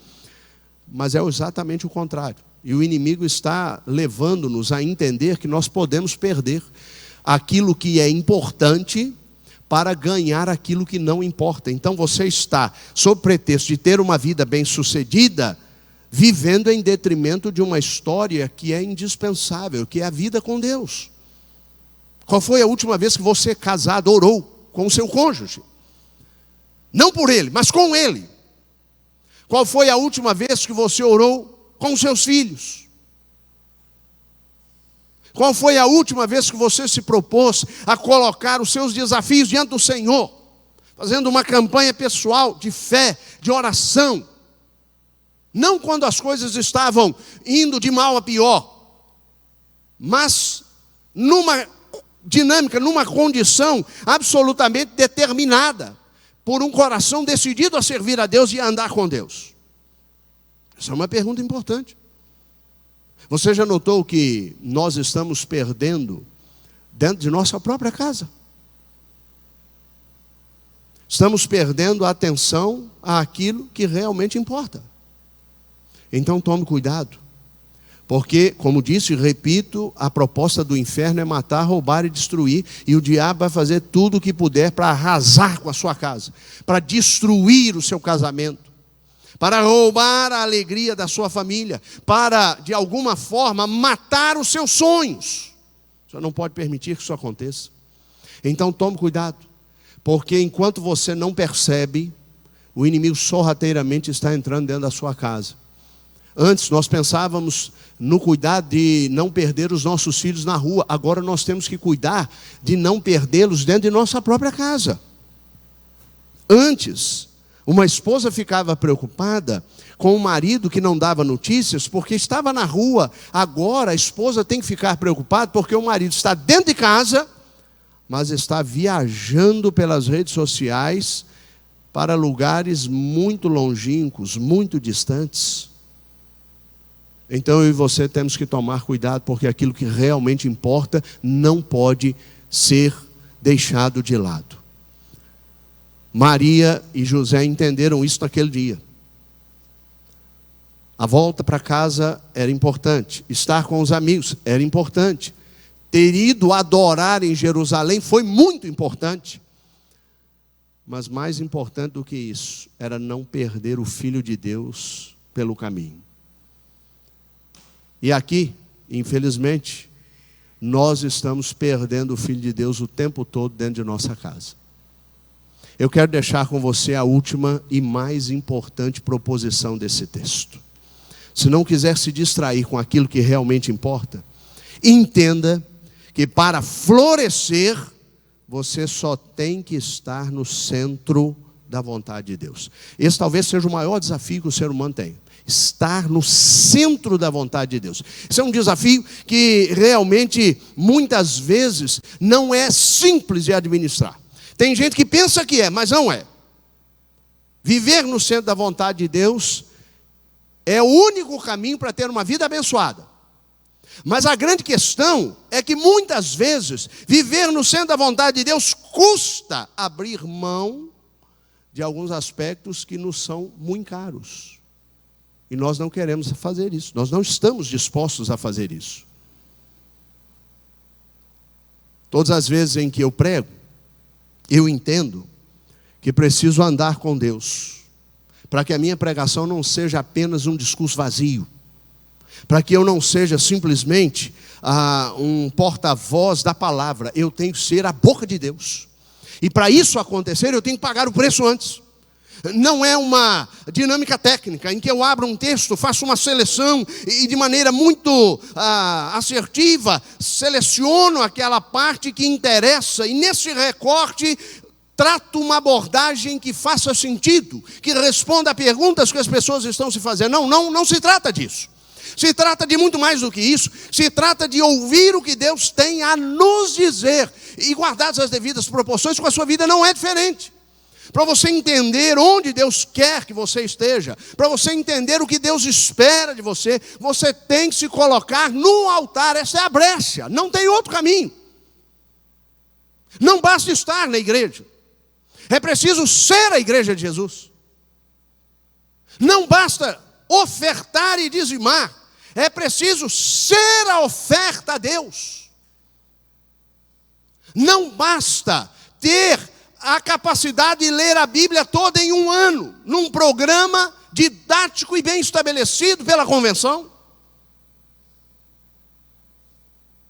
mas é exatamente o contrário. E o inimigo está levando-nos a entender que nós podemos perder aquilo que é importante para ganhar aquilo que não importa. Então você está, sob pretexto de ter uma vida bem-sucedida, vivendo em detrimento de uma história que é indispensável, que é a vida com Deus. Qual foi a última vez que você, casado, orou com o seu cônjuge? Não por ele, mas com ele. Qual foi a última vez que você orou com os seus filhos? Qual foi a última vez que você se propôs a colocar os seus desafios diante do Senhor, fazendo uma campanha pessoal de fé, de oração? Não quando as coisas estavam indo de mal a pior, mas numa dinâmica, numa condição absolutamente determinada, por um coração decidido a servir a Deus e a andar com Deus. Essa é uma pergunta importante. Você já notou que nós estamos perdendo dentro de nossa própria casa? Estamos perdendo a atenção àquilo que realmente importa. Então tome cuidado, porque, como disse e repito, a proposta do inferno é matar, roubar e destruir, e o diabo vai fazer tudo o que puder para arrasar com a sua casa, para destruir o seu casamento, para roubar a alegria da sua família, para, de alguma forma, matar os seus sonhos. Você não pode permitir que isso aconteça. Então tome cuidado, porque enquanto você não percebe, o inimigo sorrateiramente está entrando dentro da sua casa. Antes nós pensávamos no cuidado de não perder os nossos filhos na rua. Agora nós temos que cuidar de não perdê-los dentro de nossa própria casa. Antes, uma esposa ficava preocupada com o marido que não dava notícias porque estava na rua. Agora a esposa tem que ficar preocupada porque o marido está dentro de casa, mas está viajando pelas redes sociais para lugares muito longínquos, muito distantes. Então eu e você temos que tomar cuidado, porque aquilo que realmente importa não pode ser deixado de lado. Maria e José entenderam isso naquele dia. A volta para casa era importante, estar com os amigos era importante, ter ido adorar em Jerusalém foi muito importante. Mas mais importante do que isso, era não perder o Filho de Deus pelo caminho. E aqui, infelizmente, nós estamos perdendo o Filho de Deus o tempo todo dentro de nossa casa. Eu quero deixar com você a última e mais importante proposição desse texto. Se não quiser se distrair com aquilo que realmente importa, entenda que para florescer, você só tem que estar no centro da vontade de Deus. Esse talvez seja o maior desafio que o ser humano tem. Estar no centro da vontade de Deus. Esse é um desafio que realmente, muitas vezes, não é simples de administrar. Tem gente que pensa que é, mas não é. Viver no centro da vontade de Deus é o único caminho para ter uma vida abençoada. Mas a grande questão é que muitas vezes, viver no centro da vontade de Deus custa abrir mão de alguns aspectos que nos são muito caros. E nós não queremos fazer isso. Nós não estamos dispostos a fazer isso. Todas as vezes em que eu prego, eu entendo que preciso andar com Deus, para que a minha pregação não seja apenas um discurso vazio, para que eu não seja simplesmente um porta-voz da palavra. Eu tenho que ser a boca de Deus. E para isso acontecer, eu tenho que pagar o preço antes. Não é uma dinâmica técnica em que eu abro um texto, faço uma seleção e de maneira muito assertiva seleciono aquela parte que interessa e nesse recorte trato uma abordagem que faça sentido, que responda a perguntas que as pessoas estão se fazendo. Não se trata disso. Se trata de muito mais do que isso. Se trata de ouvir o que Deus tem a nos dizer e guardadas as devidas proporções, com a sua vida não é diferente. Para você entender onde Deus quer que você esteja, para você entender o que Deus espera de você, você tem que se colocar no altar. Essa é a brecha, não tem outro caminho. Não basta estar na igreja, é preciso ser a igreja de Jesus. Não basta ofertar e dizimar. É preciso ser a oferta a Deus. Não basta ter a capacidade de ler a Bíblia toda em um ano, num programa didático e bem estabelecido pela convenção.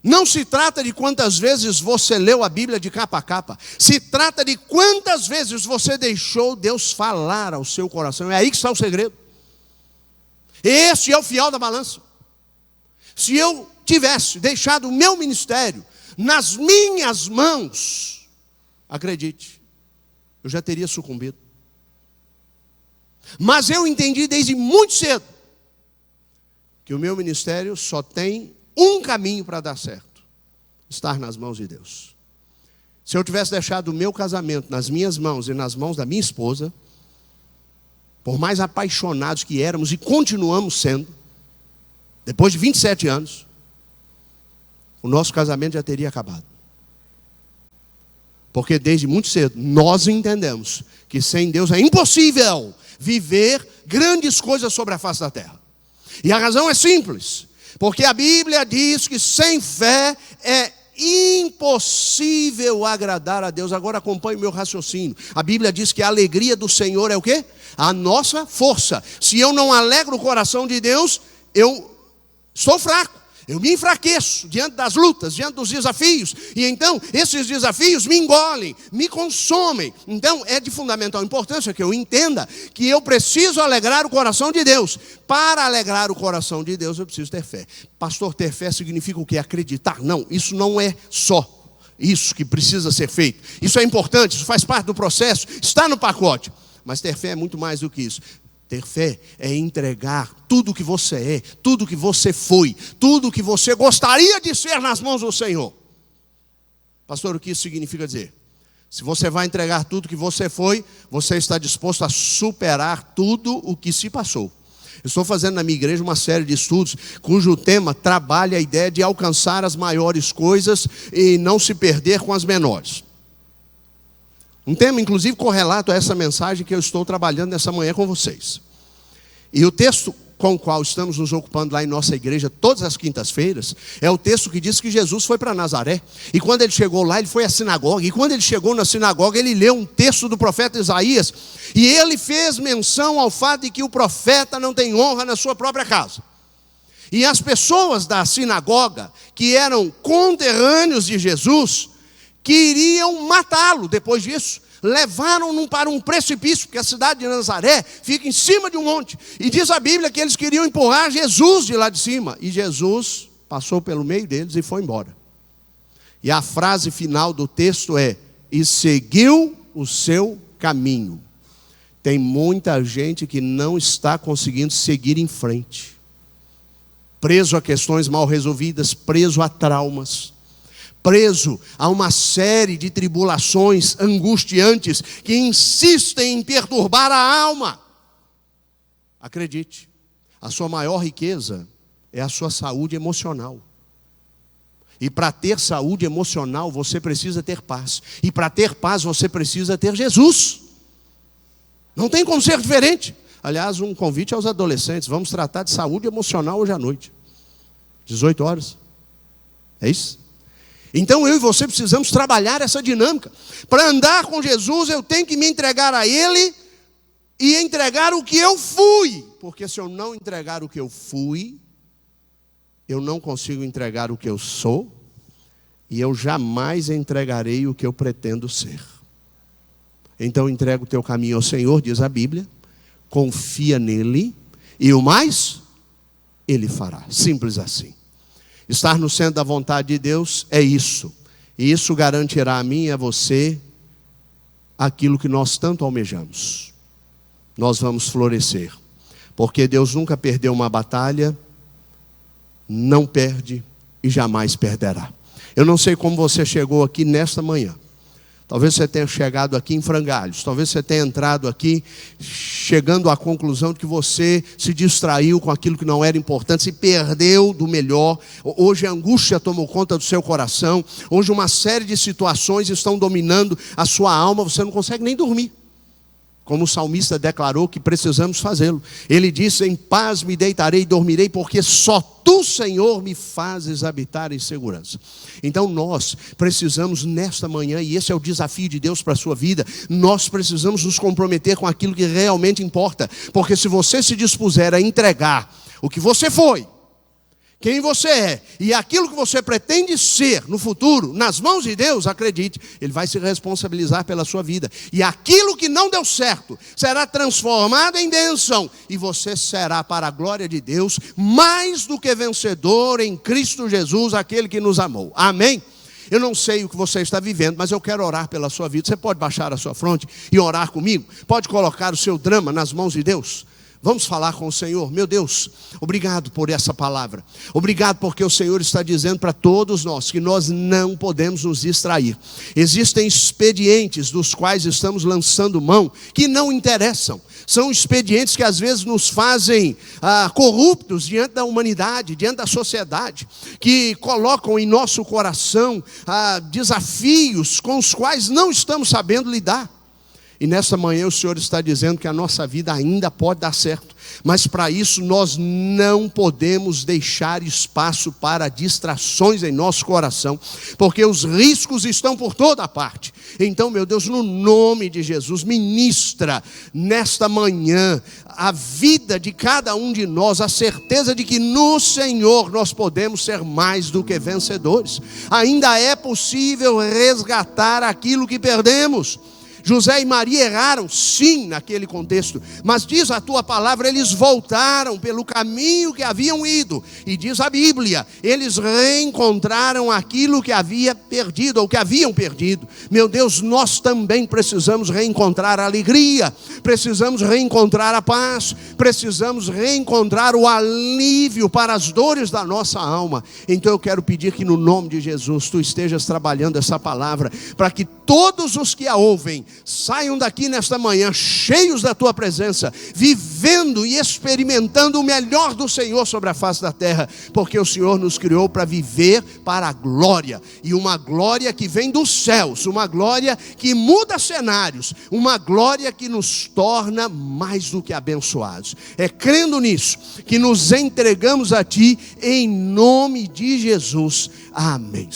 Não se trata de quantas vezes você leu a Bíblia de capa a capa. Se trata de quantas vezes você deixou Deus falar ao seu coração. É aí que está o segredo. Esse é o fiel da balança. Se eu tivesse deixado o meu ministério nas minhas mãos, acredite, eu já teria sucumbido. Mas eu entendi desde muito cedo que o meu ministério só tem um caminho para dar certo: estar nas mãos de Deus. Se eu tivesse deixado o meu casamento nas minhas mãos e nas mãos da minha esposa, por mais apaixonados que éramos e continuamos sendo, depois de 27 anos, o nosso casamento já teria acabado. Porque desde muito cedo nós entendemos que sem Deus é impossível viver grandes coisas sobre a face da terra. E a razão é simples. Porque a Bíblia diz que sem fé é impossível agradar a Deus. Agora acompanhe o meu raciocínio. A Bíblia diz que a alegria do Senhor é o quê? A nossa força. Se eu não alegro o coração de Deus, eu sou fraco. Eu me enfraqueço diante das lutas, diante dos desafios. E então, esses desafios me engolem, me consomem. Então, é de fundamental importância que eu entenda que eu preciso alegrar o coração de Deus. Para alegrar o coração de Deus, eu preciso ter fé. Pastor, ter fé significa o quê? Acreditar? Não, isso não é só isso que precisa ser feito. Isso é importante, isso faz parte do processo, está no pacote. Mas ter fé é muito mais do que isso. Ter fé é entregar tudo que você é, tudo que você foi, tudo que você gostaria de ser nas mãos do Senhor. Pastor, o que isso significa dizer? Se você vai entregar tudo que você foi, você está disposto a superar tudo o que se passou. Eu estou fazendo na minha igreja uma série de estudos cujo tema trabalha a ideia de alcançar as maiores coisas e não se perder com as menores. Um tema, inclusive, correlato a essa mensagem que eu estou trabalhando nessa manhã com vocês. E o texto com o qual estamos nos ocupando lá em nossa igreja todas as quintas-feiras é o texto que diz que Jesus foi para Nazaré. E quando ele chegou lá, ele foi à sinagoga. E quando ele chegou na sinagoga, ele leu um texto do profeta Isaías. E ele fez menção ao fato de que o profeta não tem honra na sua própria casa. E as pessoas da sinagoga, que eram conterrâneos de Jesus, queriam matá-lo. Depois disso, levaram-no para um precipício, porque a cidade de Nazaré fica em cima de um monte. E diz a Bíblia que eles queriam empurrar Jesus de lá de cima. E Jesus passou pelo meio deles e foi embora. E a frase final do texto é: e seguiu o seu caminho. Tem muita gente que não está conseguindo seguir em frente, preso a questões mal resolvidas, preso a traumas, preso a uma série de tribulações angustiantes que insistem em perturbar a alma. Acredite, a sua maior riqueza é a sua saúde emocional. E para ter saúde emocional, você precisa ter paz. E para ter paz, você precisa ter Jesus. Não tem como ser diferente. Aliás, um convite aos adolescentes: vamos tratar de saúde emocional hoje à noite, 18 horas. É isso? Então eu e você precisamos trabalhar essa dinâmica. Para andar com Jesus, eu tenho que me entregar a Ele e entregar o que eu fui. Porque se eu não entregar o que eu fui, eu não consigo entregar o que eu sou, e eu jamais entregarei o que eu pretendo ser. Então entrega o teu caminho ao Senhor, diz a Bíblia, confia nele, e o mais, Ele fará. Simples assim. Estar no centro da vontade de Deus é isso. E isso garantirá a mim e a você aquilo que nós tanto almejamos. Nós vamos florescer. Porque Deus nunca perdeu uma batalha, não perde e jamais perderá. Eu não sei como você chegou aqui nesta manhã. Talvez você tenha chegado aqui em frangalhos. Talvez você tenha entrado aqui chegando à conclusão de que você se distraiu com aquilo que não era importante, se perdeu do melhor. Hoje a angústia tomou conta do seu coração. Hoje uma série de situações estão dominando a sua alma. Você não consegue nem dormir. como o salmista declarou que precisamos fazê-lo. Ele disse: em paz me deitarei e dormirei, porque só tu, Senhor, me fazes habitar em segurança. Então nós precisamos nesta manhã, e esse é o desafio de Deus para a sua vida, nós precisamos nos comprometer com aquilo que realmente importa, porque se você se dispuser a entregar o que você foi, quem você é e aquilo que você pretende ser no futuro, nas mãos de Deus, acredite, Ele vai se responsabilizar pela sua vida. E aquilo que não deu certo será transformado em bênção. E você será, para a glória de Deus, mais do que vencedor em Cristo Jesus, aquele que nos amou. Amém? Eu não sei o que você está vivendo, mas eu quero orar pela sua vida. Você pode baixar a sua fronte e orar comigo? Pode colocar o seu drama nas mãos de Deus? Vamos falar com o Senhor. Meu Deus, obrigado por essa palavra. Obrigado porque o Senhor está dizendo para todos nós que nós não podemos nos distrair. Existem expedientes dos quais estamos lançando mão que não interessam. São expedientes que às vezes nos fazem corruptos diante da humanidade, diante da sociedade, que colocam em nosso coração desafios com os quais não estamos sabendo lidar. E nessa manhã o Senhor está dizendo que a nossa vida ainda pode dar certo. Mas para isso nós não podemos deixar espaço para distrações em nosso coração. Porque os riscos estão por toda parte. Então, meu Deus, no nome de Jesus, ministra nesta manhã a vida de cada um de nós. A certeza de que no Senhor nós podemos ser mais do que vencedores. Ainda é possível resgatar aquilo que perdemos. José e Maria erraram, sim, naquele contexto, mas diz a tua palavra, eles voltaram pelo caminho que haviam ido, e diz a Bíblia, eles reencontraram aquilo que havia perdido, ou que haviam perdido. Meu Deus, nós também precisamos reencontrar a alegria, precisamos reencontrar a paz, precisamos reencontrar o alívio para as dores da nossa alma. Então eu quero pedir que no nome de Jesus, tu estejas trabalhando essa palavra, para que todos os que a ouvem saiam daqui nesta manhã cheios da tua presença, vivendo e experimentando o melhor do Senhor sobre a face da terra, porque o Senhor nos criou para viver para a glória, e uma glória que vem dos céus, uma glória que muda cenários, uma glória que nos torna mais do que abençoados. É crendo nisso que nos entregamos a ti em nome de Jesus. Amém.